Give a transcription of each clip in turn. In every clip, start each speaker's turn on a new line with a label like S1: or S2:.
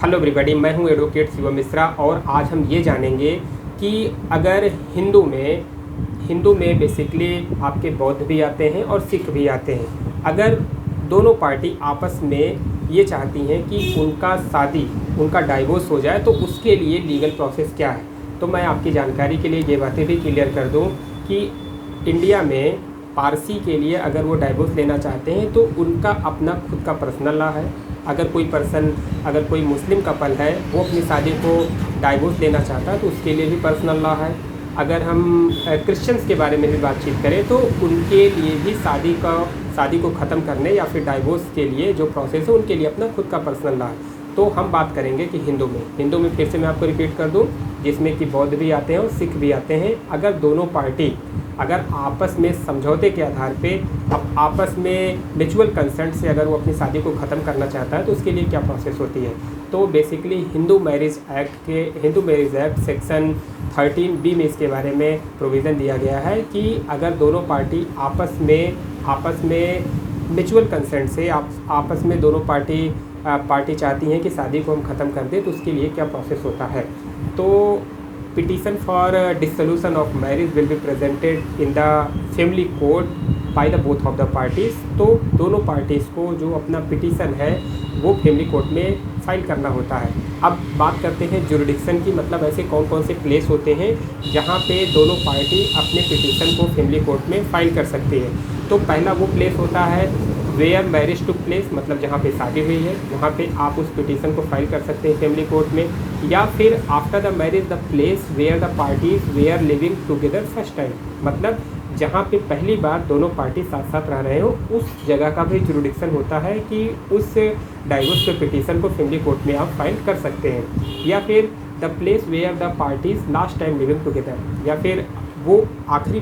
S1: Hello everybody, मैं हूं advocate Shivam Mishra और आज हम ये जानेंगे कि अगर हिंदू में बेसिकली आपके बौद्ध भी आते हैं और सिख भी आते हैं। अगर दोनों पार्टी आपस में ये चाहती हैं कि उनका डाइवोर्स हो जाए तो उसके लिए लीगल प्रोसेस क्या है। तो मैं आपकी जानकारी के लिए ये बातें भी क्लियर कर दूं कि इंडिया में पारसी के लिए अगर वो डाइवोर्स लेना चाहते हैं तो उनका अपना खुद का पर्सनल लॉ है। अगर कोई मुस्लिम कपल है वो अपनी शादी को डाइवोर्स लेना चाहता है तो उसके लिए भी पर्सनल लॉ है। अगर हम क्रिश्चियंस के बारे में भी बातचीत करें तो उनके लिए भी शादी को ख़त्म करने या फिर डाइवोर्स के लिए जो प्रोसेस है उनके लिए अपना खुद का पर्सनल लॉ है। तो हम बात करेंगे कि हिंदू में फिर से मैं आपको रिपीट कर दूं, जिसमें कि बौद्ध भी आते हैं और सिख भी आते हैं। अगर दोनों पार्टी अगर आपस में समझौते के आधार पे अब आपस में म्यूचुअल कंसेंट से अगर वो अपनी शादी को ख़त्म करना चाहता है तो उसके लिए क्या प्रोसेस होती है। तो basically Hindu marriage act section 13B में इसके बारे में प्रोविज़न दिया गया है कि अगर दोनों पार्टी आपस में म्यूचुअल कंसेंट से आपस में दोनों पार्टी चाहती हैं कि शादी को हम ख़त्म कर दें तो उसके लिए क्या प्रोसेस होता है। तो petition for dissolution of marriage will be presented in the family court by the both of the parties. तो दोनों पार्टीज़ को जो अपना पिटीशन है वो फैमिली कोर्ट में फाइल करना होता है। अब बात करते हैं जुरिडिक्शन की, मतलब ऐसे कौन कौन से प्लेस होते हैं जहाँ पे दोनों पार्टी अपने पिटीशन को फैमिली कोर्ट में फाइल कर सकती है। तो पहला वो प्लेस होता है वेयर मैरिज टू प्लेस, मतलब जहाँ पे शादी हुई है वहाँ पे आप उस पिटीशन को फाइल कर सकते हैं फैमिली कोर्ट में। या फिर after the marriage the place where the parties were living together first time, मतलब जहाँ पे पहली बार दोनों पार्टी साथ साथ रह रहे हो उस जगह का भी जुरिडिक्शन होता है कि उस डाइवोर्स के पिटीशन को फैमिली कोर्ट में आप फाइल कर सकते हैं। या फिर the place where the parties last time living together, या फिर वो आखिरी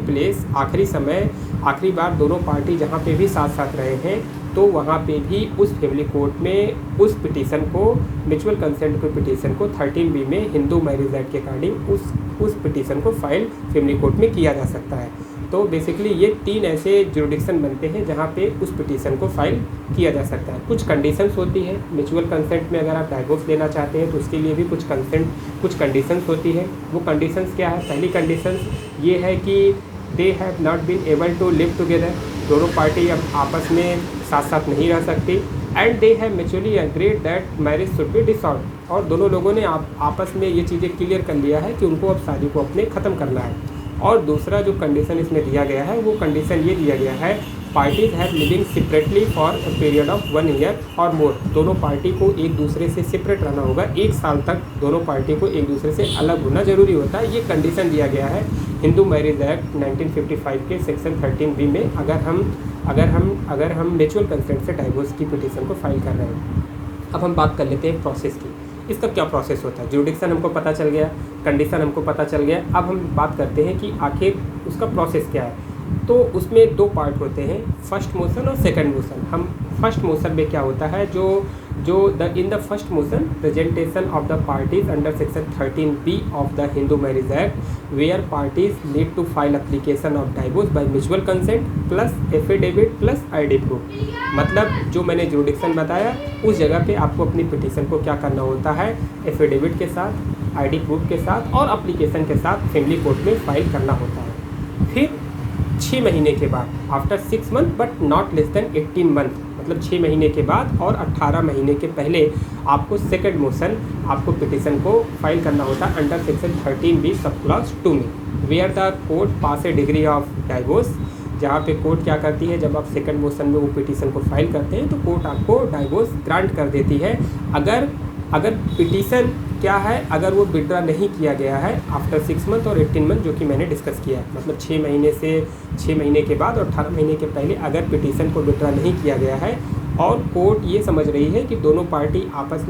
S1: बार दोनों पार्टी जहाँ पे भी साथ साथ रहे हैं तो वहाँ पे भी उस फैमिली कोर्ट में उस पिटीशन को म्यूचुअल कंसेंट के पिटीशन को 13B में हिंदू मैरिज एक्ट के अकॉर्डिंग उस पिटीशन को फाइल फैमिली कोर्ट में किया जा सकता है। तो बेसिकली ये 3 ऐसे जुरिडिक्शन बनते हैं जहाँ पे उस पिटीशन को फाइल किया जा सकता है। कुछ कंडीशंस होती है म्यूचुअल कंसेंट में, अगर आप डाइवोर्स लेना चाहते हैं तो उसके लिए भी कुछ कंडीशंस होती है। वो कंडीशंस क्या है? पहली कंडीशंस ये है कि they have not been able to live together, दोनों पार्टी अब आपस में साथ साथ नहीं रह सकती। And they have mutually agreed that marriage should be dissolve, और दोनों लोगों ने आपस में ये चीज़ें क्लियर कर लिया है कि उनको अब शादी को अपने ख़त्म करना है। और दूसरा जो कंडीशन इसमें दिया गया है वो कंडीशन ये दिया गया है parties have living separately for a period of 1 year और मोर, दोनों पार्टी को एक दूसरे से सेपरेट रहना होगा, 1 साल तक दोनों पार्टी को एक दूसरे से अलग होना जरूरी होता है। ये कंडीशन दिया गया है हिंदू मैरिज एक्ट 1955 के सेक्शन 13B में अगर हम म्यूचुअल कंसेंट से डाइवोर्स की पिटीशन को फाइल कर रहे हैं। अब हम बात कर लेते हैं प्रोसेस की, इसका क्या प्रोसेस होता है। जुरिडिक्शन हमको पता चल गया, कंडीशन हमको पता चल गया, अब हम बात करते हैं कि आखिर उसका प्रोसेस क्या है। तो उसमें 2 पार्ट होते हैं, फर्स्ट मोशन और सेकंड मोशन। हम फर्स्ट मोशन में क्या होता है, in the first motion presentation of the parties under section 13B of the Hindu marriage act where parties need to file application of divorce by mutual consent plus affidavit plus ID proof. मतलब जो मैंने jurisdiction बताया उस जगह पे आपको अपनी petition को क्या करना होता है, एफिडेविट के साथ, ID प्रूफ के साथ और एप्लीकेशन के साथ फैमिली कोर्ट में फाइल करना होता है। फिर 6 महीने के बाद, after 6 month but not less than 18 month, मतलब 6 महीने के बाद और 18 महीने के पहले आपको सेकंड मोशन आपको पिटीशन को फाइल करना होता है अंडर सेक्शन 13B सब क्लॉज 2 में where the court pass a degree of divorce, जहाँ पे कोर्ट क्या करती है, जब आप सेकंड मोशन में वो पिटीशन को फाइल करते हैं तो कोर्ट आपको डाइवोर्स ग्रांट कर देती है। अगर पिटीशन क्या है, अगर वो विड्रॉ नहीं किया गया है आफ्टर 6 मंथ और 18 मंथ जो कि मैंने डिस्कस किया है, मतलब 6 महीने के बाद और 18 महीने के पहले अगर पिटीशन को विड्रॉ नहीं किया गया है और कोर्ट ये समझ रही है कि दोनों पार्टी आपस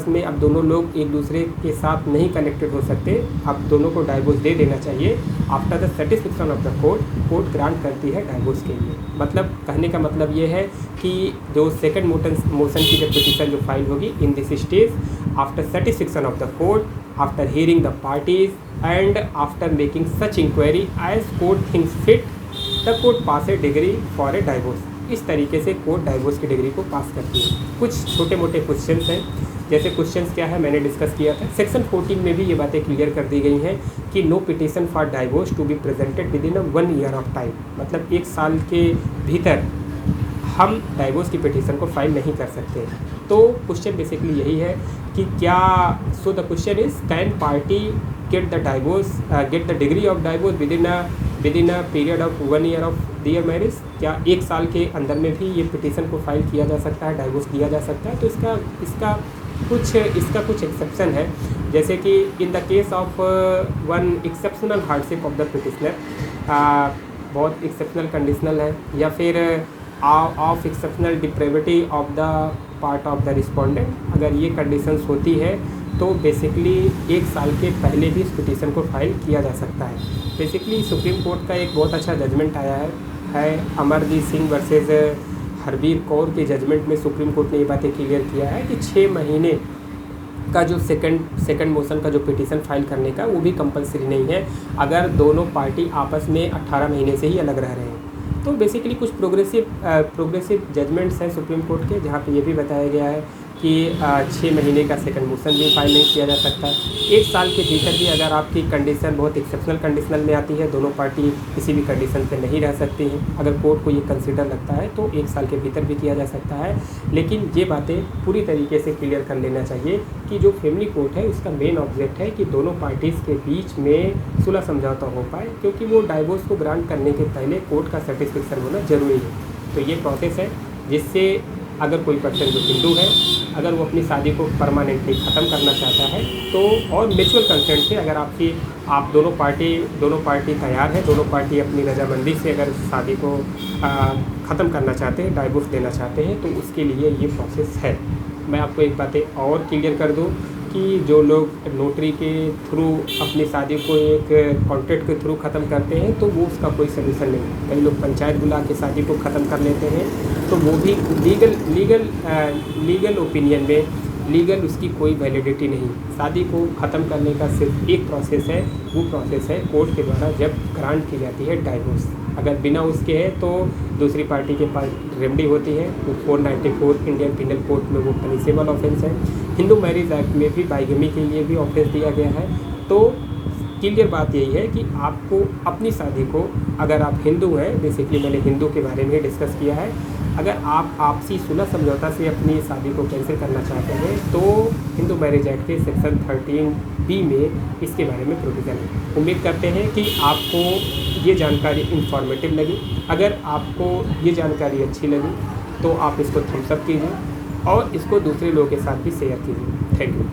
S1: में अब दोनों लोग एक दूसरे के साथ नहीं कनेक्टेड हो सकते, अब दोनों को डाइवोर्स दे देना चाहिए, after the satisfaction of the court grant करती है डाइवोर्स के लिए। मतलब कहने का मतलब ये है कि जो सेकंड मोशन की जब पिटीशन जो फाइल होगी in this stage after satisfaction of the court, after hearing the parties and after making such inquiry as court thinks fit the court pass a degree for a divorce. इस तरीके से court divorce की degree को पास करती है। कुछ छोटे मोटे क्वेश्चंस हैं जैसे क्वेश्चंस क्या है मैंने डिस्कस किया था। सेक्शन 14 में भी ये बातें क्लियर कर दी गई हैं कि no petition for divorce to be presented within 1 year of time, मतलब 1 साल के भीतर हम डाइवोर्स की पिटीशन को फाइल नहीं कर सकते। तो क्वेश्चन बेसिकली यही है कि क्या, so the question is can party get the degree of divorce within a period of 1 year of their marriage. क्या 1 साल के अंदर में भी ये पिटीशन को फाइल किया जा सकता है, डाइवोर्स दिया जा सकता है? तो इसका कुछ एक्सेप्शन है, जैसे कि in the case of one exceptional hardship of the petitioner, बहुत एक्सेप्शनल कंडीशनल है, या फिर of exceptional depravity of the part of the respondent. अगर ये कंडीशंस होती है तो बेसिकली 1 साल के पहले भी इस पिटीशन को फाइल किया जा सकता है। बेसिकली सुप्रीम कोर्ट का एक बहुत अच्छा जजमेंट आया है अमरजीत सिंह वर्सेस हरबीर कौर के जजमेंट में सुप्रीम कोर्ट ने ये बातें क्लियर किया है कि 6 महीने का जो सेकंड मोशन का जो पिटीशन फाइल करने का वो भी कंपलसरी नहीं है अगर दोनों पार्टी आपस में 18 महीने से ही अलग रह रहे हैं। तो बेसिकली कुछ प्रोग्रेसिव जजमेंट्स हैं सुप्रीम कोर्ट के, जहाँ पे ये भी बताया गया है कि 6 महीने का सेकंड मोशन भी फाइल नहीं किया जा सकता। 1 साल के भीतर भी अगर आपकी कंडीशन बहुत एक्सेप्शनल कंडीशनल में आती है, दोनों पार्टी किसी भी कंडीशन पे नहीं रह सकती हैं, अगर कोर्ट को ये कंसिडर लगता है तो 1 साल के भीतर भी किया जा सकता है। लेकिन ये बातें पूरी तरीके से क्लियर कर लेना चाहिए कि जो फैमिली कोर्ट है उसका मेन ऑब्जेक्ट है कि दोनों पार्टीज़ के बीच में सुलह समझौता हो पाए, क्योंकि वो डाइवोर्स को ग्रांट करने के पहले कोर्ट का सर्टिफिकेशन होना ज़रूरी है। तो ये प्रोसेस है जिससे अगर कोई पर्सन जो हिंदू है अगर वो अपनी शादी को परमानेंटली ख़त्म करना चाहता है तो, और म्यूचुअल कंसेंट से अगर आप दोनों पार्टी तैयार है, दोनों पार्टी अपनी रजामंदी से अगर शादी को ख़त्म करना चाहते हैं, डाइवोर्स देना चाहते हैं, तो उसके लिए ये प्रोसेस है। मैं आपको एक बातें और क्लियर कर दूँ कि जो लोग नोटरी के थ्रू अपनी शादी को एक कॉन्ट्रैक्ट के थ्रू ख़त्म करते हैं तो वो उसका कोई सलूशन नहीं। कई लोग पंचायत बुला के शादी को ख़त्म कर लेते हैं, तो वो भी लीगल ओपिनियन में लीगल उसकी कोई वैलिडिटी नहीं। शादी को ख़त्म करने का सिर्फ एक प्रोसेस है, वो प्रोसेस है कोर्ट के द्वारा जब ग्रांट की जाती है डाइवोर्स। अगर बिना उसके है तो दूसरी पार्टी के पास रेमडी होती है, वो 494 इंडियन पिनल कोड में वो पनिशेबल ऑफेंस है। हिंदू मैरिज एक्ट में भी बाइगमी के लिए भी ऑफेंस दिया गया है। तो क्लियर बात यही है कि आपको अपनी शादी को, अगर आप हिंदू हैं, बेसिकली मैंने हिंदू के बारे में डिस्कस किया है, अगर आप आपसी सुलह समझौता से अपनी शादी को कैंसिल करना चाहते हैं तो हिंदू मैरिज एक्ट के सेक्शन 13B में इसके बारे में प्रोविज़न है। उम्मीद करते हैं कि आपको ये जानकारी इन्फॉर्मेटिव लगी। अगर आपको ये जानकारी अच्छी लगी तो आप इसको थम्स अप कीजिए और इसको दूसरे लोगों के साथ भी शेयर कीजिए। Thank you.